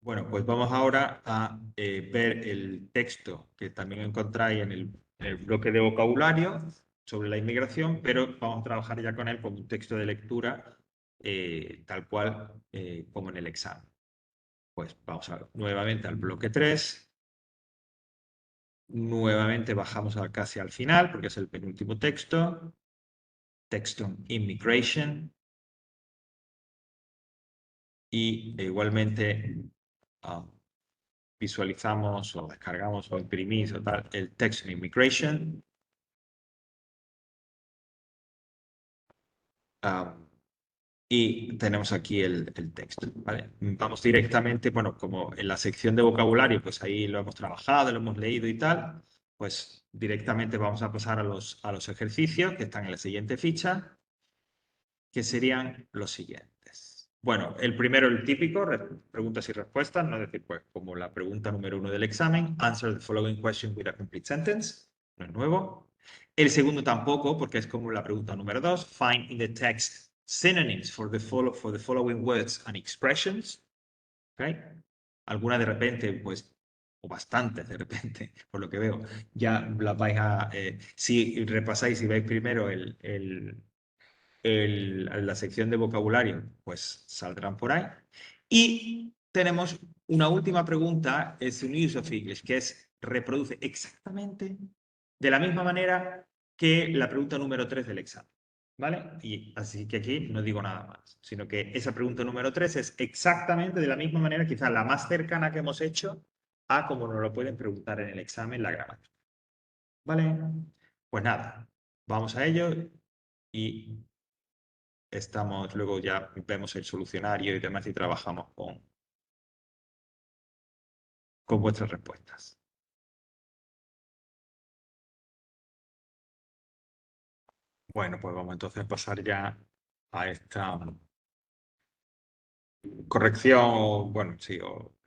Bueno, pues vamos ahora a ver el texto que también encontráis en el bloque de vocabulario sobre la inmigración, pero vamos a trabajar ya con él como un texto de lectura tal cual como en el examen. Pues vamos a ver nuevamente al bloque 3. Nuevamente bajamos casi al final porque es el penúltimo texto. Texto Immigration. Y igualmente visualizamos o descargamos o imprimís o tal el Text Immigration. Y tenemos aquí el texto, ¿vale? Vamos directamente, bueno, como en la sección de vocabulario, pues ahí lo hemos trabajado, lo hemos leído y tal, pues directamente vamos a pasar a los ejercicios que están en la siguiente ficha, que serían los siguientes. Bueno, el primero, el típico, preguntas y respuestas, ¿no? Es decir, pues como la pregunta número 1 del examen, answer the following question with a complete sentence, no es nuevo. El segundo tampoco, porque es como la pregunta número 2, find in the text synonyms for the following words and expressions. ¿Okay? Algunas de repente, pues, o bastantes de repente, por lo que veo, ya las vais a... si repasáis, si veis primero la sección de vocabulario, pues saldrán por ahí. Y tenemos una última pregunta, es un use of English, que es reproduce exactamente de la misma manera que la pregunta número 3 del examen. ¿Vale? Y así que aquí no digo nada más, sino que esa pregunta número 3 es exactamente de la misma manera, quizás la más cercana que hemos hecho a como nos lo pueden preguntar en el examen la gramática. ¿Vale? Pues nada, vamos a ello y luego ya vemos el solucionario y demás y trabajamos con vuestras respuestas. Bueno, pues vamos entonces a pasar ya a esta corrección, o, bueno, sí, o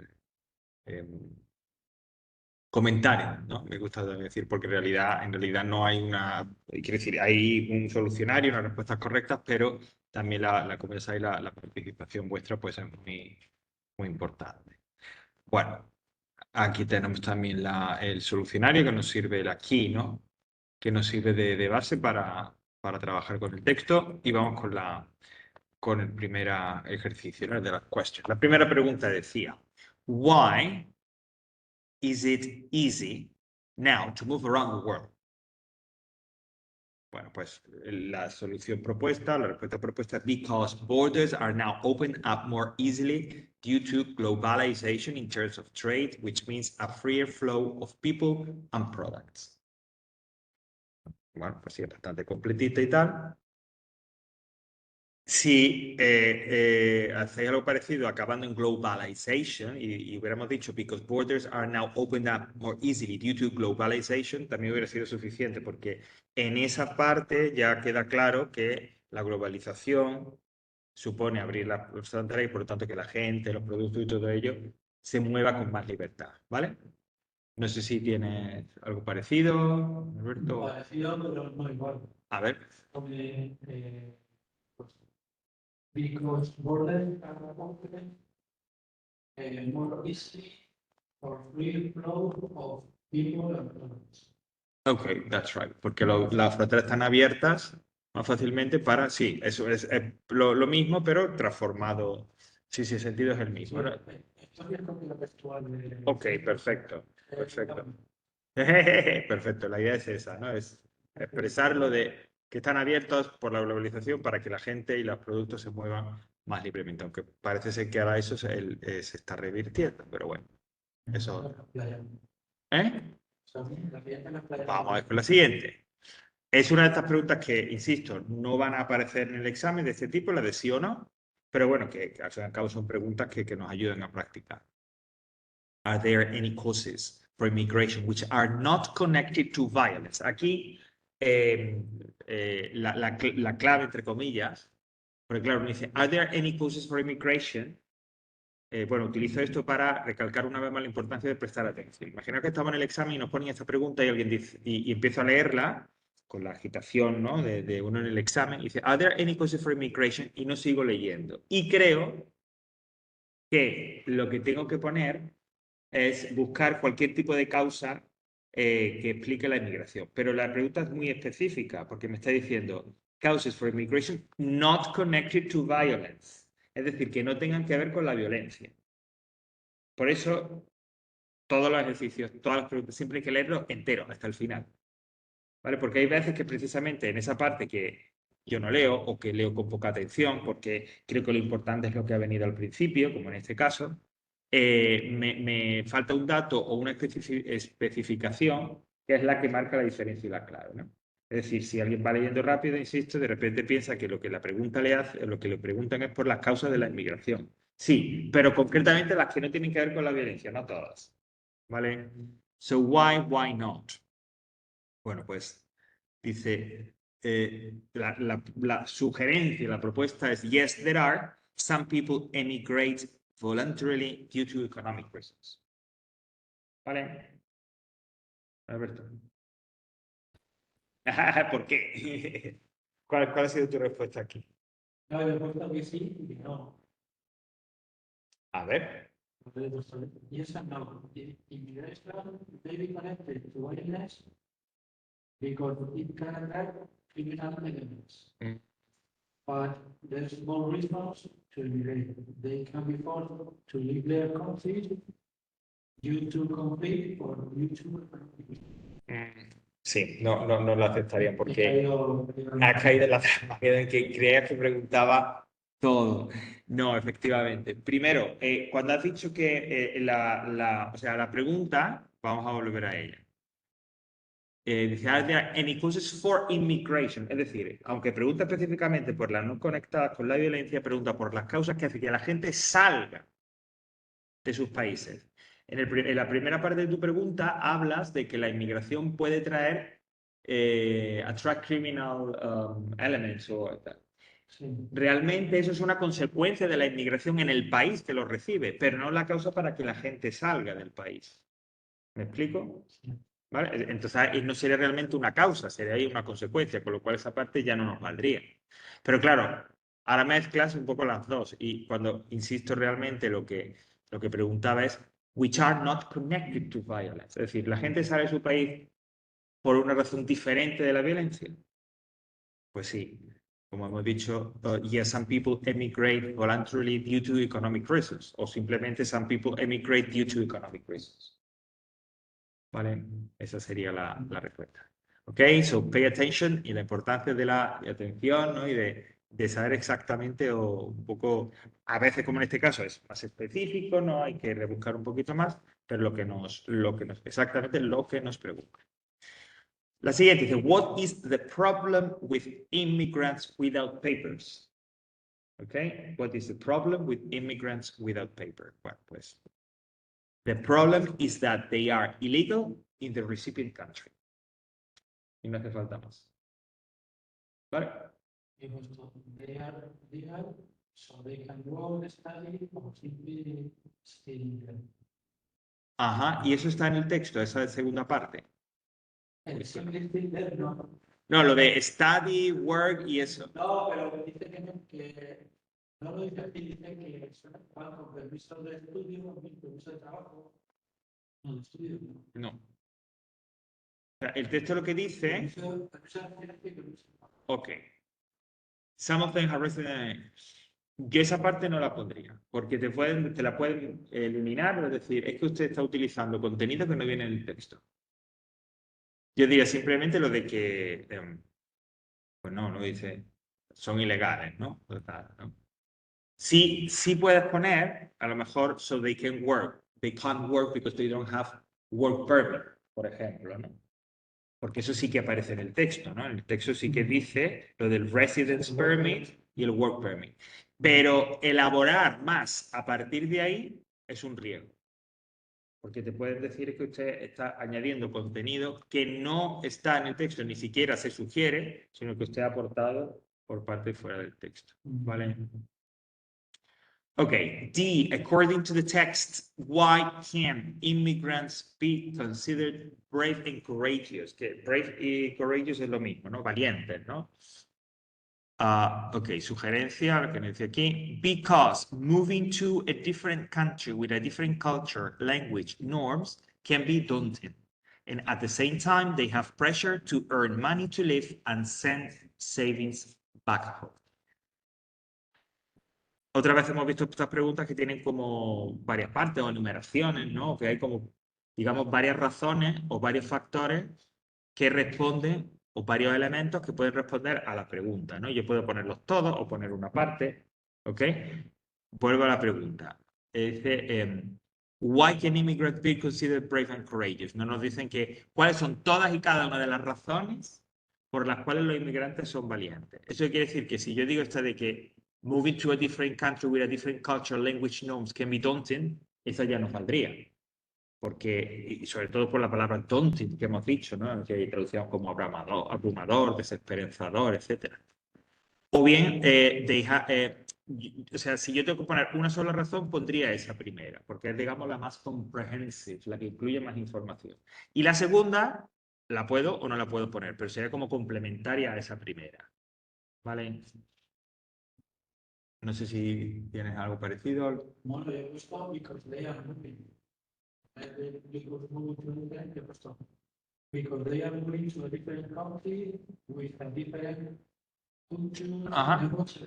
comentario, ¿no? Me gusta decir, porque en realidad no hay quiero decir, hay un solucionario, unas respuestas correctas, pero también como ya sabéis, la participación vuestra pues es muy importante. Bueno, aquí tenemos también el solucionario que nos sirve el aquí, ¿no? Que nos sirve de base para trabajar con el texto y vamos con el primer ejercicio, ¿no? El de las questions. La primera pregunta decía, why is it easy now to move around the world? Bueno, pues la solución propuesta, la respuesta propuesta, because borders are now opened up more easily due to globalization in terms of trade, which means a freer flow of people and products. Bueno, pues sí, es bastante completita y tal. Si hacéis algo parecido acabando en globalization y hubiéramos dicho because borders are now opened up more easily due to globalization, también hubiera sido suficiente porque en esa parte ya queda claro que la globalización supone abrir las fronteras y por lo tanto que la gente, los productos y todo ello se mueva con más libertad, ¿vale? No sé si tienes algo parecido, Alberto. Parecido, pero no igual. A ver. Because borders are open more easily for free flow of people and products. Ok, that's right. Porque las fronteras están abiertas más fácilmente para. Sí, eso es lo mismo, pero transformado. Sí, sí, el sentido es el mismo, ¿no? Estoy en copia textual de... Ok, perfecto. Perfecto. Perfecto, la idea es esa, ¿no? Es expresar lo de que están abiertos por la globalización para que la gente y los productos se muevan más libremente, aunque parece ser que ahora eso se está revirtiendo, pero bueno, eso. ¿Eh? Vamos a ver con la siguiente. Es una de estas preguntas que, insisto, no van a aparecer en el examen de este tipo, la de sí o no, pero bueno, que al fin y al cabo son preguntas que nos ayudan a practicar. Are there any causes for immigration which are not connected to violence? Aquí la clave, entre comillas, porque claro, me dice, are there any causes for immigration? Bueno, utilizo esto para recalcar una vez más la importancia de prestar atención. Imagina que estamos en el examen y nos ponen esta pregunta y alguien dice, y empiezo a leerla con la agitación, ¿no? de uno en el examen y dice, ¿Are there any causes for immigration? Y no sigo leyendo. Y creo que lo que tengo que poner es buscar cualquier tipo de causa que explique la inmigración. Pero la pregunta es muy específica porque me está diciendo causes for immigration not connected to violence. Es decir, que no tengan que ver con la violencia. Por eso, todos los ejercicios, todas las preguntas, siempre hay que leerlo entero hasta el final. ¿Vale? Porque hay veces que precisamente en esa parte que yo no leo o que leo con poca atención porque creo que lo importante es lo que ha venido al principio, como en este caso, me falta un dato o una especificación que es la que marca la diferencia y la clave, ¿no? Es decir, si alguien va leyendo rápido, insisto, de repente piensa que lo que la pregunta le hace, lo que le preguntan es por las causas de la inmigración. Sí, pero concretamente las que no tienen que ver con la violencia, no todas. ¿Vale? So why not? Bueno, pues dice, la sugerencia, la propuesta es, yes, there are some people emigrate voluntarily due to economic reasons. ¿Vale? Alberto. ¿Por qué? ¿Cuál ha sido tu respuesta aquí? No, yo he puesto que sí y que no. A ver. Yes and no. Immigration may be connected to violence because it can attack criminal elements. Mm. But there's more reasons to immigrate. They can be forced to leave their country due to conflict or due to. Sí, no lo aceptaría porque Porque ha caído en la trampa en que creías que preguntaba todo. No, efectivamente. Primero, cuando has dicho que o sea, la pregunta, vamos a volver a ella. Dice, are there any causes for immigration? Es decir, aunque pregunta específicamente por las no conectadas con la violencia, pregunta por las causas que hacen que la gente salga de sus países. En la primera parte de tu pregunta hablas de que la inmigración puede traer attract criminal elements o tal. sí. Realmente eso es una consecuencia de la inmigración en el país que lo recibe, pero no la causa para que la gente salga del país. ¿Me explico? Sí. ¿Vale? Entonces ahí no sería realmente una causa, sería ahí una consecuencia, con lo cual esa parte ya no nos valdría. Pero claro, ahora mezclas un poco las dos y cuando insisto realmente lo que preguntaba es which are not connected to violence. Es decir, ¿la gente sale de su país por una razón diferente de la violencia? Pues sí, como hemos dicho, yes, some people emigrate voluntarily due to economic reasons o simplemente some people emigrate due to economic reasons. ¿Vale? Esa sería la respuesta. ¿Ok? So pay attention y la importancia de la atención, ¿no? Y de saber exactamente o un poco, a veces como en este caso es más específico, ¿no? Hay que rebuscar un poquito más, pero exactamente lo que nos pregunta. La siguiente dice, what is the problem with immigrants without papers? ¿Ok? What is the problem with immigrants without paper? Bueno, pues the problem is that they are illegal in the recipient country. Y no hace falta más. ¿Vale? They are legal, so they can go and study or simply stay in there. Ajá, y eso está en el texto, esa segunda parte. El simply stay there, no. No, lo de study, work y eso. No, pero dice que no lo dice aquí, dice que son con permiso de estudio, permiso de trabajo. No, de estudio, no. No. O sea, el texto lo que dice. Permiso de residencia y permiso de trabajo. Ok. Some of them have resident. Yo esa parte no la pondría, porque te la pueden eliminar, es decir, es que usted está utilizando contenido que no viene en el texto. Yo diría simplemente lo de que, pues no dice, son ilegales, ¿no? Total, ¿no? Sí puedes poner, a lo mejor, so they can work. They can't work because they don't have work permit, por ejemplo, ¿no? Porque eso sí que aparece en el texto, ¿no? En el texto sí que dice lo del residence permit y el work permit. Pero elaborar más a partir de ahí es un riesgo. Porque te pueden decir que usted está añadiendo contenido que no está en el texto, ni siquiera se sugiere, sino que usted ha aportado por parte fuera del texto. ¿Vale? Okay, D, according to the text, why can immigrants be considered brave and courageous? Que brave y courageous es lo mismo, ¿no? Valientes, ¿no? Ok, sugerencia, lo que nos dice aquí. Because moving to a different country with a different culture, language, norms can be daunting. And at the same time, they have pressure to earn money to live and send savings back home. Otra vez hemos visto estas preguntas que tienen como varias partes o enumeraciones, ¿no? Que hay como, digamos, varias razones o varios factores que responden o varios elementos que pueden responder a la pregunta, ¿no? Yo puedo ponerlos todos o poner una parte, ¿ok? Vuelvo a la pregunta. Dice, why can immigrants be considered brave and courageous? No nos dicen que cuáles son todas y cada una de las razones por las cuales los inmigrantes son valientes. Eso quiere decir que si yo digo esto de que moving to a different country with a different culture, language, norms can be daunting, eso ya nos valdría. Porque, y sobre todo por la palabra daunting que hemos dicho, ¿no? Que traducíamos como abrumador, desesperanzador, etc. O bien, o sea, si yo tengo que poner una sola razón, pondría esa primera, porque es, digamos, la más comprehensive, la que incluye más información. Y la segunda, la puedo o no la puedo poner, pero sería como complementaria a esa primera. ¿Vale? No sé si tienes algo parecido. No, lo he puesto because they are moving. Because moving to a different, he puesto because they are moving to a different country with a different culture, Ajá. language.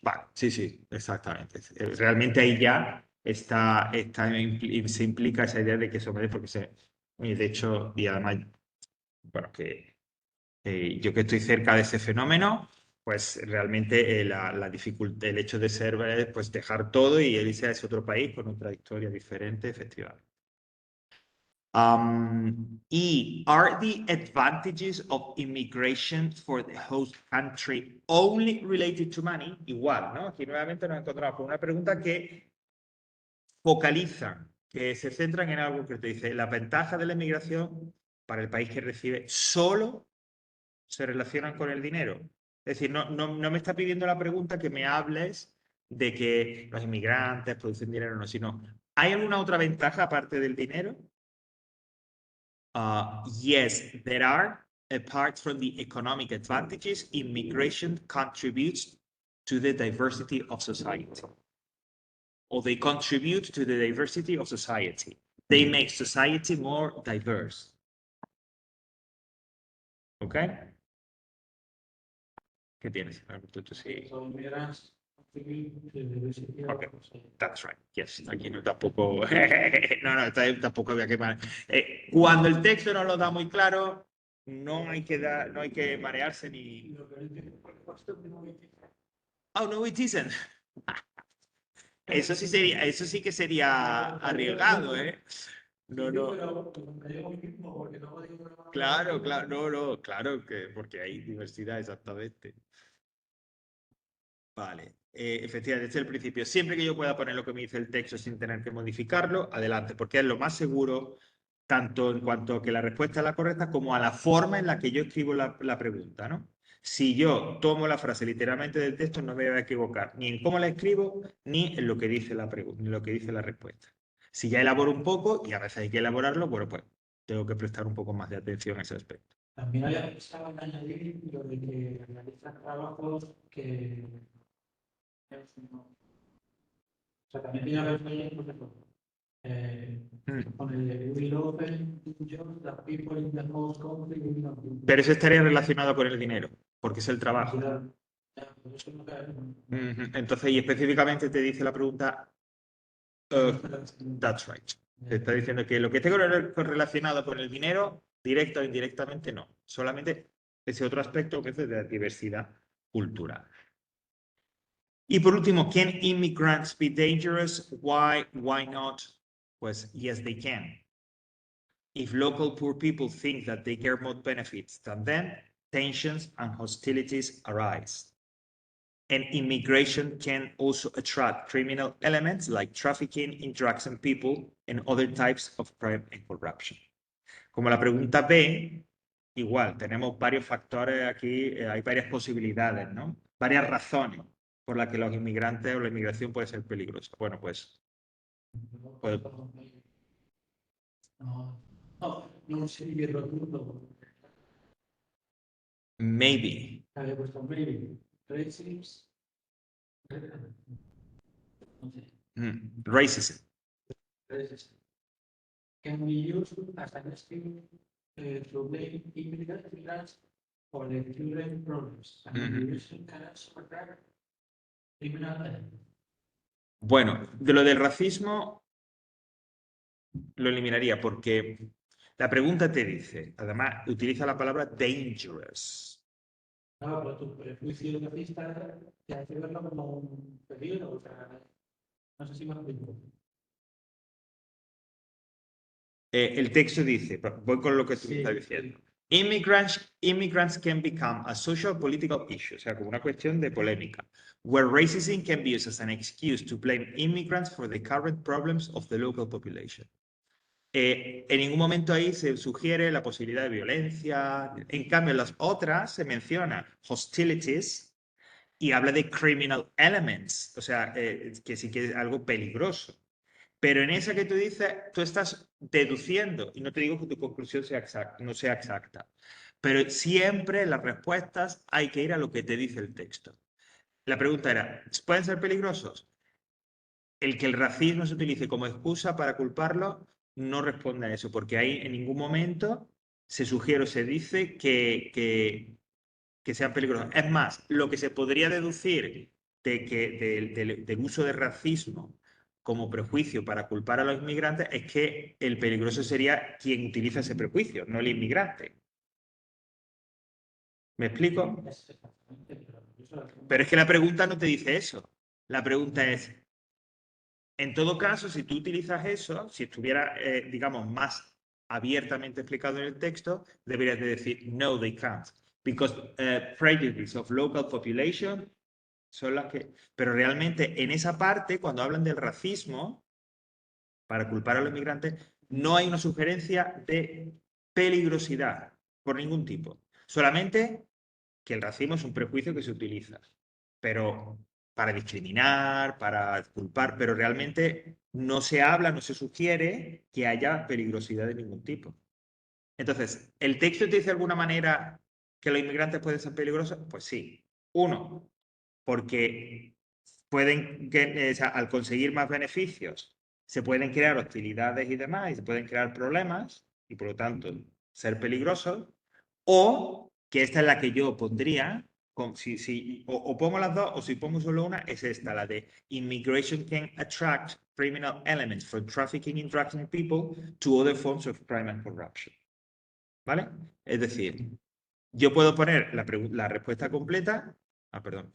Vale, sí, sí, exactamente. Realmente ahí ya se implica esa idea de que somos, porque de hecho, y además, bueno, que yo que estoy cerca de ese fenómeno, pues realmente la dificultad, el hecho de ser, pues dejar todo y irse a ese otro país con otra historia diferente, efectivamente. Y are the advantages of immigration for the host country only related to money? Igual, ¿no? Aquí nuevamente nos encontramos con una pregunta que focaliza, que se centran en algo que te dice, la ventaja de la inmigración para el país que recibe solo se relacionan con el dinero. Es decir, no me está pidiendo la pregunta que me hables de que los inmigrantes producen dinero, no, sino, ¿hay alguna otra ventaja aparte del dinero? Yes, there are. Apart from the economic advantages, immigration contributes to the diversity of society. Or they contribute to the diversity of society. They make society more diverse. ¿Ok? ¿Qué tienes? Sí. So immigrants contribute to the diversity of Okay. society. That's right. Yes. Aquí no tampoco. No, tampoco había que. Cuando el texto no lo da muy claro, no hay que marearse ni. Oh, no, it isn't. Eso sí que sería arriesgado, ¿eh? No, no. Claro, claro que porque hay diversidad, exactamente. Vale, efectivamente, desde el principio, siempre que yo pueda poner lo que me dice el texto sin tener que modificarlo, adelante, porque es lo más seguro, tanto en cuanto a que la respuesta es la correcta, como a la forma en la que yo escribo la pregunta, ¿no? Si yo tomo la frase literalmente del texto, no me voy a equivocar ni en cómo la escribo, ni en lo que dice la pregunta, ni lo que dice la respuesta. Si ya elaboro un poco, y a veces hay que elaborarlo, bueno, pues tengo que prestar un poco más de atención a ese aspecto. También había pensado en añadir lo de que realizan trabajos que o sea, también tiene que ver con eso. Con el de will open jobs that people in the host country will not do. Pero eso estaría relacionado con el dinero, porque es el trabajo. Entonces, y específicamente te dice la pregunta, that's right. Te está diciendo que lo que esté relacionado con el dinero, directo o indirectamente, no. Solamente ese otro aspecto que es de la diversidad cultural. Y por último, can immigrants be dangerous? Why not? Pues yes, they can. If local poor people think that they get more benefits than them, tensions and hostilities arise. And immigration can also attract criminal elements like trafficking in drugs and people and other types of crime and corruption. Como la pregunta B, igual, tenemos varios factores aquí, hay varias posibilidades, ¿no? Varias razones por las que los inmigrantes o la inmigración puede ser peligrosa. Bueno, pues No sigue rotundo. maybe. Había puesto maybe. racism. Racism. Racism can be used as an excuse to blame immigrants for the current problems. And immigration can also attract criminal elements. Bueno, de lo del racismo lo eliminaría porque la pregunta te dice, además utiliza la palabra dangerous. No, pero tu prejuicio racista te hace verlo como un peligro, o sea, no sé si me explico. El texto dice, voy con lo que tú estás diciendo. Immigrants can become a social political issue, o sea, como una cuestión de polémica, where racism can be used as an excuse to blame immigrants for the current problems of the local population. En ningún momento ahí se sugiere la posibilidad de violencia. En cambio, en las otras se menciona hostilities y habla de criminal elements, o sea, que sí que es algo peligroso. Pero en esa que tú dices, tú estás deduciendo, y no te digo que tu conclusión sea exacta, no sea exacta, pero siempre en las respuestas hay que ir a lo que te dice el texto. La pregunta era, ¿pueden ser peligrosos? El que el racismo se utilice como excusa para culparlo no responde a eso, porque ahí en ningún momento se sugiere o se dice que sean peligrosos. Es más, lo que se podría deducir del uso de racismo como prejuicio para culpar a los inmigrantes es que el peligroso sería quien utiliza ese prejuicio, no el inmigrante. ¿Me explico? Pero es que la pregunta no te dice eso. La pregunta es, en todo caso, si tú utilizas eso, si estuviera, digamos, más abiertamente explicado en el texto, deberías de decir, no, they can't. Because prejudice of local population son las que... Pero realmente en esa parte, cuando hablan del racismo, para culpar a los inmigrantes, no hay una sugerencia de peligrosidad por ningún tipo. Solamente que el racismo es un prejuicio que se utiliza, pero para discriminar, para culpar, pero realmente no se habla, no se sugiere que haya peligrosidad de ningún tipo. Entonces, ¿el texto te dice de alguna manera que los inmigrantes pueden ser peligrosos? Pues sí. Uno, porque pueden, o sea, al conseguir más beneficios, se pueden crear hostilidades y demás, y se pueden crear problemas, y por lo tanto ser peligrosos, o que esta es la que yo pondría, o pongo las dos, o si pongo solo una, es esta, la de immigration can attract criminal elements from trafficking in drugs and people to other forms of crime and corruption. ¿Vale? Es decir, yo puedo poner la respuesta completa, perdón,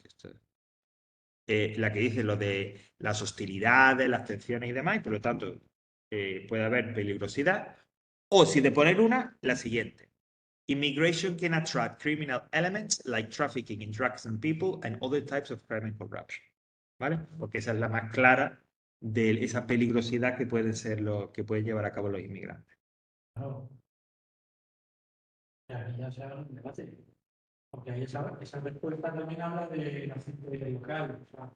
la que dice lo de las hostilidades, las tensiones y demás, y por lo tanto puede haber peligrosidad. O si de poner una, la siguiente. Immigration can attract criminal elements like trafficking in drugs and people and other types of crime and corruption. ¿Vale? Porque esa es la más clara de esa peligrosidad que pueden ser lo que pueden llevar a cabo los inmigrantes. Claro. Ahí ya se habla de debate. Porque ahí esa respuesta también habla de la gente local. O sea,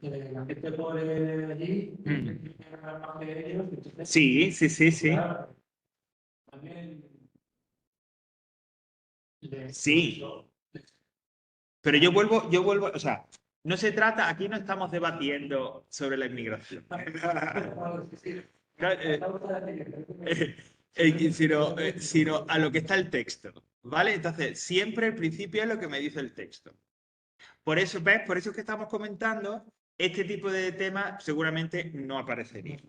la gente pobre de allí, más que ellos. Entonces, Sí. claro, también Sí. Pero yo vuelvo, o sea, no se trata, aquí no estamos debatiendo sobre la inmigración. Sino a lo que está el texto, ¿vale? Entonces, siempre el principio es lo que me dice el texto. Por eso, ¿ves? Por eso es que estamos comentando, este tipo de temas seguramente no aparecería.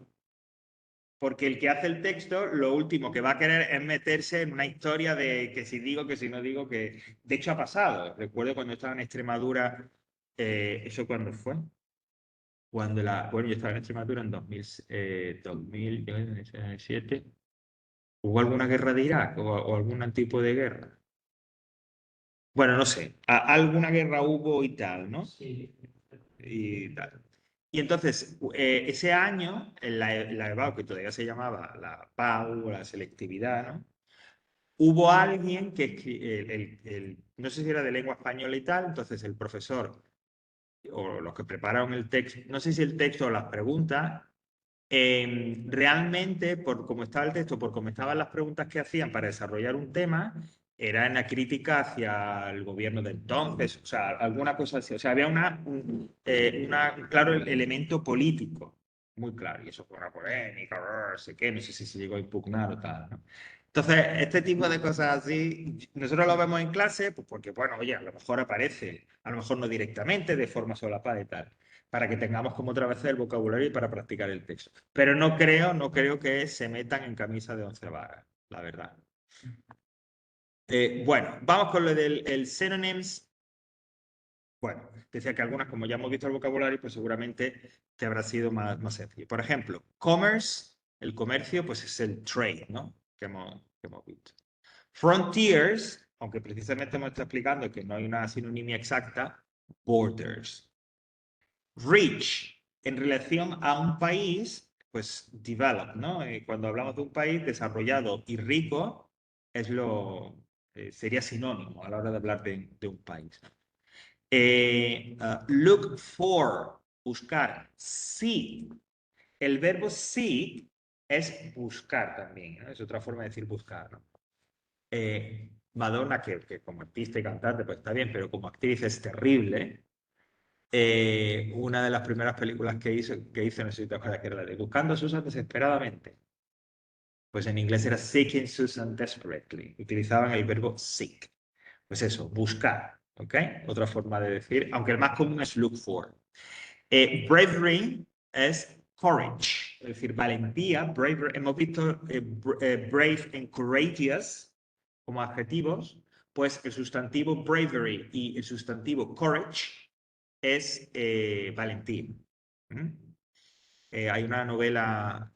Porque el que hace el texto, lo último que va a querer es meterse en una historia de que si digo, que si no digo, que de hecho ha pasado. Recuerdo cuando estaba en Extremadura, ¿eso cuándo fue? Bueno, yo estaba en Extremadura en 2007. ¿Hubo alguna guerra de Irak o algún tipo de guerra? Bueno, no sé, alguna guerra hubo y tal, ¿no? Sí. Y tal. Y entonces, ese año, en la EBAU, que todavía se llamaba la PAU, la selectividad, ¿no? Hubo alguien que, no sé si era de lengua española y tal, entonces el profesor o los que prepararon el texto, no sé si el texto o las preguntas, realmente, por cómo estaba el texto, por cómo estaban las preguntas que hacían para desarrollar un tema, era una crítica hacia el gobierno de entonces, o sea, alguna cosa así. O sea, había un claro elemento político, muy claro, y eso fue una polémica, no sé qué, no sé si se llegó a impugnar o tal, ¿no? Entonces, este tipo de cosas así, nosotros lo vemos en clase, pues porque, bueno, oye, a lo mejor aparece, a lo mejor no directamente, de forma solapada y tal, para que tengamos como otra vez el vocabulario y para practicar el texto. Pero no creo que se metan en camisa de once varas, la verdad. Bueno, vamos con lo del synonyms. Bueno, decía que algunas, como ya hemos visto el vocabulario, pues seguramente te habrá sido más sencillo. Por ejemplo, commerce, el comercio, pues es el trade, ¿no? Que hemos visto. Frontiers, aunque precisamente hemos estado explicando que no hay una sinonimia exacta, borders. Rich, en relación a un país, pues developed, ¿no? Cuando hablamos de un país desarrollado y rico, es sería sinónimo a la hora de hablar de un país. Look for, buscar. Seek. El verbo seek es buscar también, ¿no? Es otra forma de decir buscar, ¿no? Madonna, que como artista y cantante, pues está bien, pero como actriz es terrible. Una de las primeras películas que hizo, no sé si te acuerdas, que era la de Buscando a Susan desesperadamente. Pues en inglés era Seeking Susan Desperately. Utilizaban el verbo seek. Pues eso, buscar. ¿Ok? Otra forma de decir, aunque el más común es look for. Bravery es courage, es decir, valentía. Bravery, hemos visto brave and courageous como adjetivos. Pues el sustantivo bravery y el sustantivo courage es valentía. Hay una novela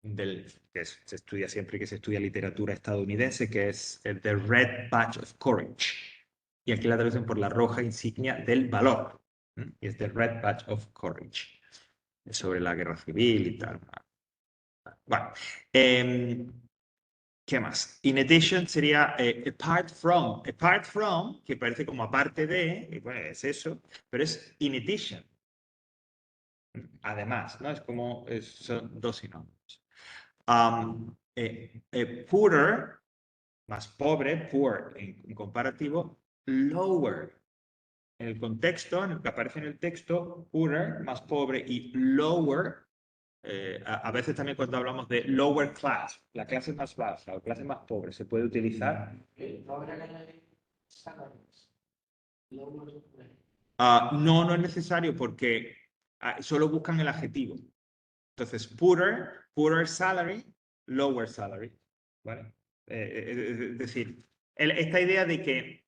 se estudia siempre que se estudia literatura estadounidense, que es The Red Badge of Courage. Y aquí la traducen por la roja insignia del valor. Y es The Red Badge of Courage. Es sobre la guerra civil y tal. Bueno, ¿qué más? In addition sería apart from. Apart from, que parece como aparte de, y bueno, es eso, pero es in addition. Además, ¿no? Es como, son dos sinónimos. Poorer, más pobre, poor en comparativo, lower. En el contexto, en el que aparece en el texto, poorer, más pobre, y lower, a veces también cuando hablamos de lower class, la clase más baja o clase más pobre, se puede utilizar. No es necesario porque solo buscan el adjetivo. Entonces, poorer salary, lower salary. ¿Vale? Es decir, esta idea de que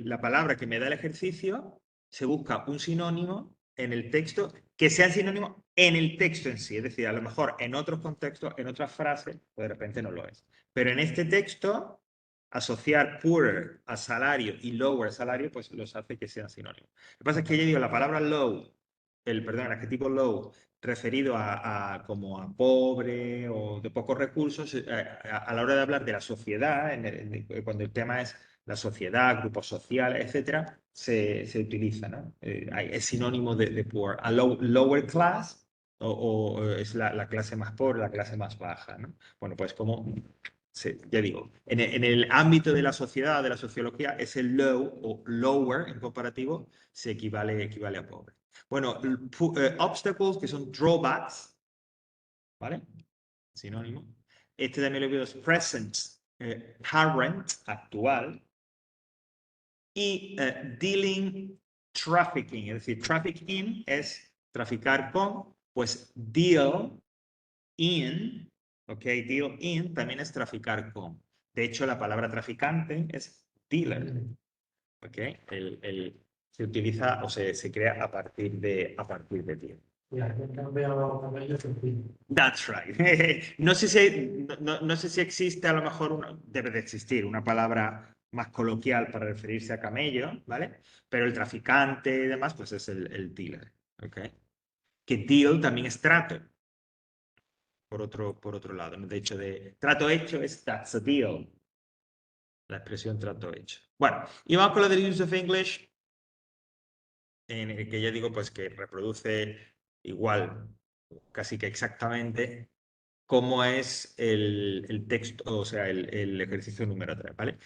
la palabra que me da el ejercicio se busca un sinónimo en el texto que sea sinónimo en el texto en sí. Es decir, a lo mejor en otros contextos, en otras frases, pues de repente no lo es. Pero en este texto, asociar poorer a salario y lower salario, pues los hace que sean sinónimos. Lo que pasa es que yo digo la palabra low, el adjetivo low, referido como a pobre o de pocos recursos, a la hora de hablar de la sociedad, cuando el tema es la sociedad, grupos sociales, etcétera, se utiliza, ¿no? Es sinónimo de poor. A lower class o es la clase más pobre, la clase más baja, ¿no? Bueno, pues como ya digo, en el ámbito de la sociedad, de la sociología, ese low o lower en comparativo se equivale a pobre. Bueno, obstacles, que son drawbacks, ¿vale? Sinónimo. Este también lo veo es present, current, actual. Y dealing, trafficking, es decir, trafficking es traficar con, pues deal in, ok, deal in también es traficar con. De hecho, la palabra traficante es dealer, ok, se utiliza o se crea a partir de deal. That's right. No sé si existe, a lo mejor debe de existir una palabra más coloquial para referirse a camello, ¿vale? Pero el traficante y demás, pues es el dealer, ¿ok? Que deal también es trato, por otro lado, ¿no? De hecho, de trato hecho es that's a deal, la expresión trato hecho. Bueno, y vamos con lo del use of English, en el que ya digo, pues que reproduce igual, casi que exactamente cómo es el texto, o sea, el ejercicio número 3, ¿vale?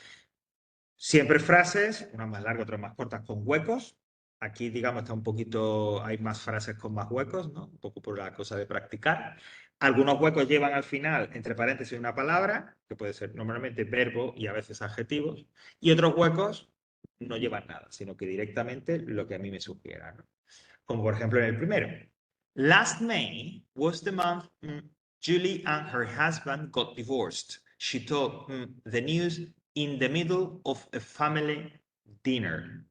Siempre frases, unas más largas, otras más cortas, con huecos. Aquí, digamos, está un poquito, hay más frases con más huecos, ¿no? Un poco por la cosa de practicar. Algunos huecos llevan al final, entre paréntesis, una palabra, que puede ser normalmente verbo y a veces adjetivos, y otros huecos no llevan nada, sino que directamente lo que a mí me sugiera, ¿no? Como por ejemplo en el primero. Last May was the month Julie and her husband got divorced. She told the news in the middle of a family dinner.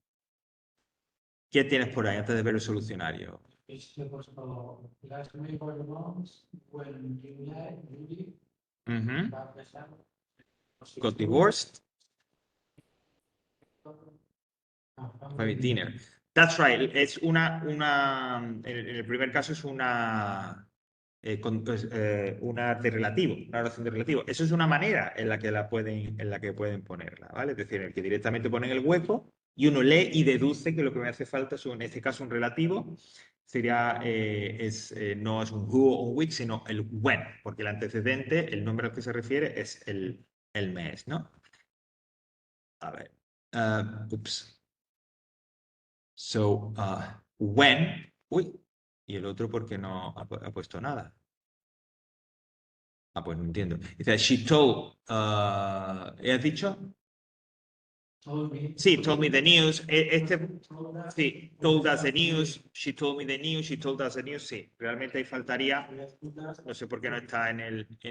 ¿Qué tienes por ahí antes de ver el solucionario? He puesto last May was the month when Julie Got divorced. Family dinner. That's right. Es en el primer caso es una de relativo, una oración de relativo. Eso es una manera en la que pueden ponerla, ¿vale? Es decir, en el que directamente ponen el hueco y uno lee y deduce que lo que me hace falta es, en este caso, un relativo. Sería, no es un who o un which, sino el when, porque el antecedente, el nombre al que se refiere, es el mes, ¿no? A ver. Ups. So, when. Uy, y el otro porque no ha puesto nada. Ah, pues no entiendo. Dice, she told, ¿he dicho? Sí, told me the news. Sí, told us the news. She told me the news. She told us the news. Sí, realmente ahí faltaría, no sé por qué no está en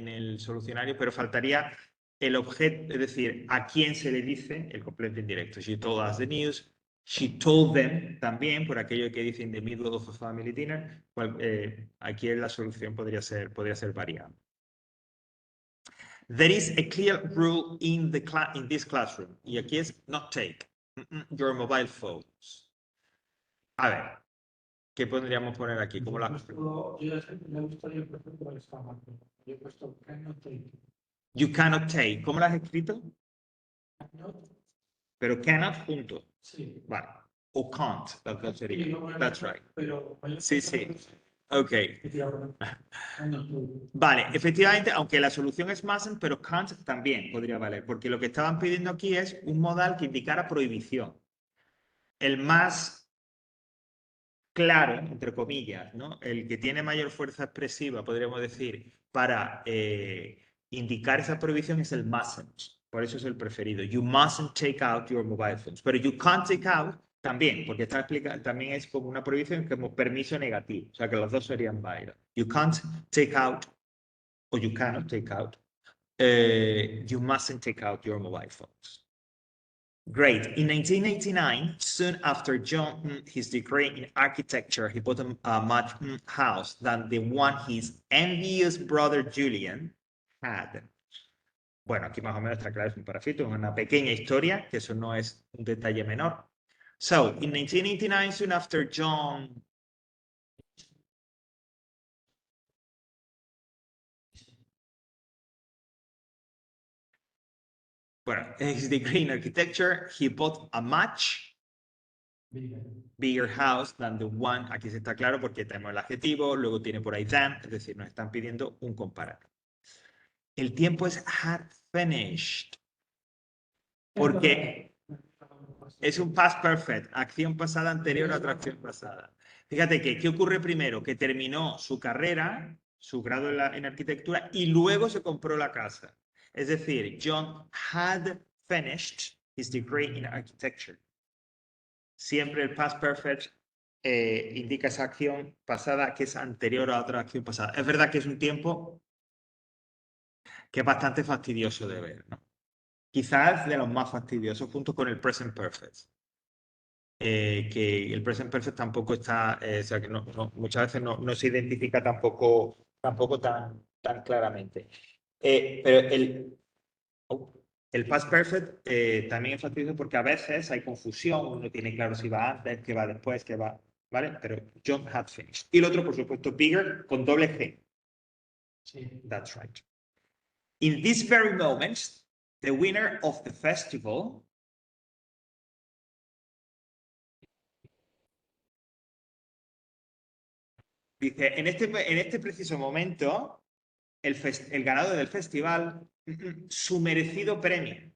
el solucionario, pero faltaría el objeto, es decir, a quién se le dice el complemento indirecto. She told us the news. She told them también, por aquello que dice in the middle of a family dinner. Aquí la solución podría ser variable. There is a clear rule in this classroom. Y aquí es not take your mobile phones. A ver, ¿qué podríamos poner aquí? ¿Cómo la... You cannot take. ¿Cómo la has escrito? Pero cannot junto. Sí. Vale. O can't, la sería. That's right. Sí, sí. Ok. Vale, efectivamente, aunque la solución es mustn't, pero can't también podría valer, porque lo que estaban pidiendo aquí es un modal que indicara prohibición. El más claro, entre comillas, ¿no? El que tiene mayor fuerza expresiva, podríamos decir, para indicar esa prohibición es el mustn't. Por eso es el preferido. You mustn't take out your mobile phones. Pero you can't take out también, porque está explicado, también es como una prohibición como permiso negativo. O sea que los dos serían válidos. You can't take out o you cannot take out. You mustn't take out your mobile phones. Great. In 1989, soon after John his degree in architecture, he bought a much house than the one his envious brother Julian had. Bueno, aquí más o menos está claro, es un parafito, es una pequeña historia, que eso no es un detalle menor. So, in 1989, soon after John... Bueno, his degree in architecture, he bought a much bigger house than the one. Aquí se está claro porque tenemos el adjetivo, luego tiene por ahí than, es decir, nos están pidiendo un comparativo. El tiempo es had finished. Porque es un past perfect, acción pasada anterior a otra acción pasada. Fíjate que, ¿qué ocurre primero? Que terminó su carrera, su grado en arquitectura, y luego se compró la casa. Es decir, John had finished his degree in architecture. Siempre el past perfect indica esa acción pasada que es anterior a otra acción pasada. Es verdad que es un tiempo que es bastante fastidioso de ver, ¿no? Quizás de los más fastidiosos junto con el present perfect. Que el present perfect tampoco está, o sea, que muchas veces no se identifica tampoco tan claramente. Pero el past perfect también es fastidioso porque a veces hay confusión, uno tiene claro si va antes, que va después, que va, ¿vale? Pero John had finished. Y el otro, por supuesto, bigger con doble G. Sí. That's right. In this very moment, the winner of the festival dice, en este preciso momento, el ganador del festival su merecido premio.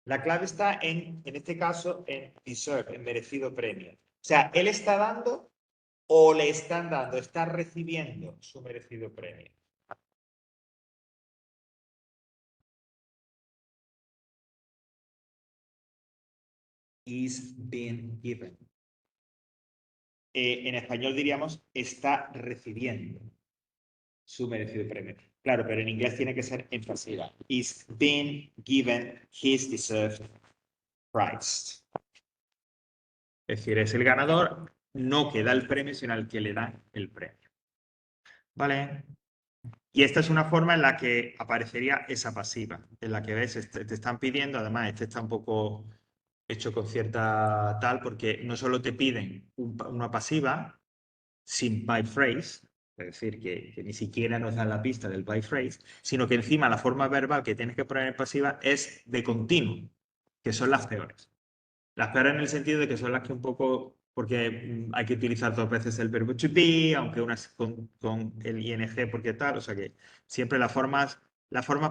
La clave está en este caso, en deserve, en merecido premio. O sea, él está dando o le están dando, está recibiendo su merecido premio. Is being given. En español diríamos está recibiendo su merecido premio. Claro, pero en inglés tiene que ser en pasiva. Is being given his deserved prize. Es decir, es el ganador, no que da el premio, sino al que le dan el premio. ¿Vale? Y esta es una forma en la que aparecería esa pasiva, en la que ves, te están pidiendo, además, este está un poco hecho con cierta tal, porque no solo te piden una pasiva sin by phrase, es decir, que ni siquiera nos dan la pista del by phrase, sino que encima la forma verbal que tienes que poner en pasiva es de continuo, que son las peores. Las peores en el sentido de que son las que un poco, porque hay que utilizar dos veces el verbo to be, aunque unas con el ing porque tal, o sea que siempre las formas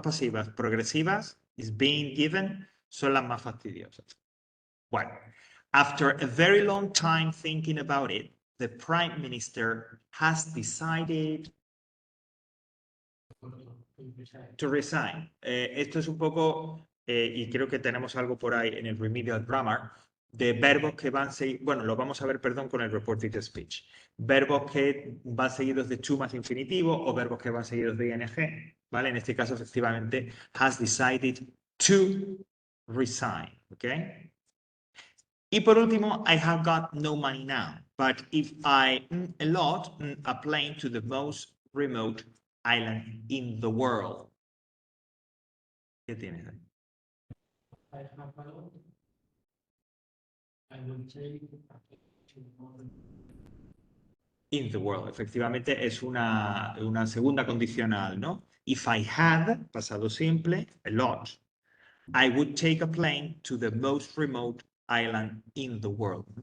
pasivas progresivas, is being given, son las más fastidiosas. Bueno, after a very long time thinking about it, the Prime Minister has decided to resign. Esto es un poco, y creo que tenemos algo por ahí en el Remedial Grammar, de verbos que van seguidos, bueno, lo vamos a ver, perdón, con el Reported Speech. Verbos que van seguidos de to más infinitivo o verbos que van seguidos de ing, ¿vale? En este caso, efectivamente, has decided to resign, ¿ok? Y por último, I have got no money now, but if I allot a plane to the most remote island in the world. ¿Qué tienes ahí? In the world. Efectivamente es una segunda condicional, ¿no? If I had, pasado simple, a lot, I would take a plane to the most remote island in the world.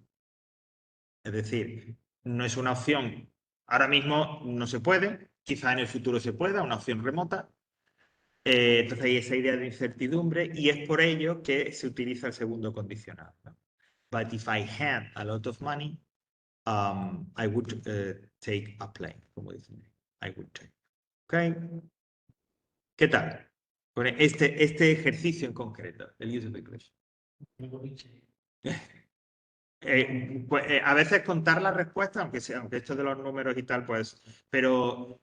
Es decir, no es una opción, ahora mismo no se puede, quizá en el futuro se pueda, una opción remota. Entonces hay esa idea de incertidumbre y es por ello que se utiliza el segundo condicional, ¿no? But if I had a lot of money, I would take a plane, como dicen. I would take. ¿Ok? ¿Qué tal? Con este ejercicio en concreto, el use of English. A veces contar la respuesta, aunque esto de los números y tal, pues, pero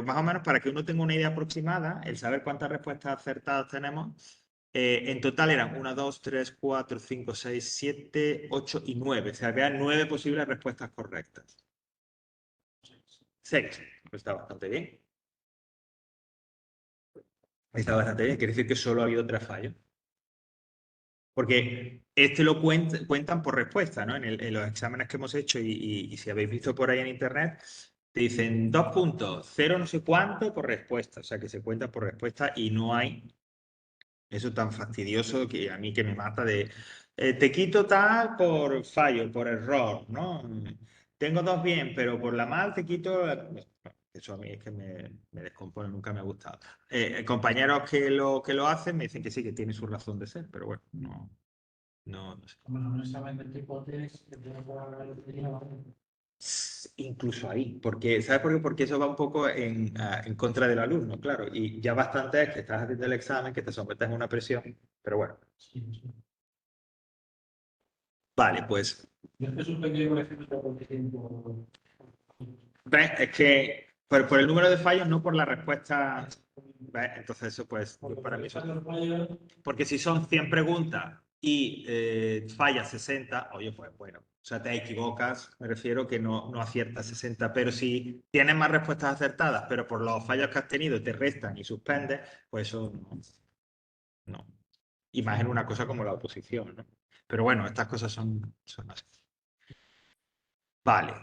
más o menos para que uno tenga una idea aproximada, el saber cuántas respuestas acertadas tenemos, en total eran 1, 2, 3, 4, 5, 6, 7, 8 y 9. O sea, había 9 posibles respuestas correctas. 6. Pues está bastante bien. Está bastante bien. Quiere decir que solo ha habido 3 fallos. Porque lo cuentan por respuesta, ¿no? En los exámenes que hemos hecho y si habéis visto por ahí en internet, te dicen 2 puntos, 0 no sé cuánto por respuesta. O sea, que se cuenta por respuesta y no hay eso tan fastidioso que a mí que me mata de te quito tal por fallo, por error, ¿no? Tengo 2 bien, pero por la mal te quito. Eso a mí es que me descompone, nunca me ha gustado. Compañeros que lo hacen me dicen que sí, que tiene su razón de ser, pero bueno, no sé. Incluso ahí, porque ¿sabes por qué? Porque eso va un poco en contra del alumno, claro, y ya bastante es que estás haciendo el examen, que te sometes a una presión, pero bueno. Vale, pues. ¿Ves? Es que por el número de fallos, no por la respuesta. ¿Ves? Entonces eso pues para mí porque si son 100 preguntas y fallas 60, oye, pues bueno, o sea, te equivocas, me refiero que no aciertas 60, pero si tienes más respuestas acertadas, pero por los fallos que has tenido te restan y suspendes, pues eso no. Y más en una cosa como la oposición, ¿no? Pero bueno, estas cosas son así. Vale.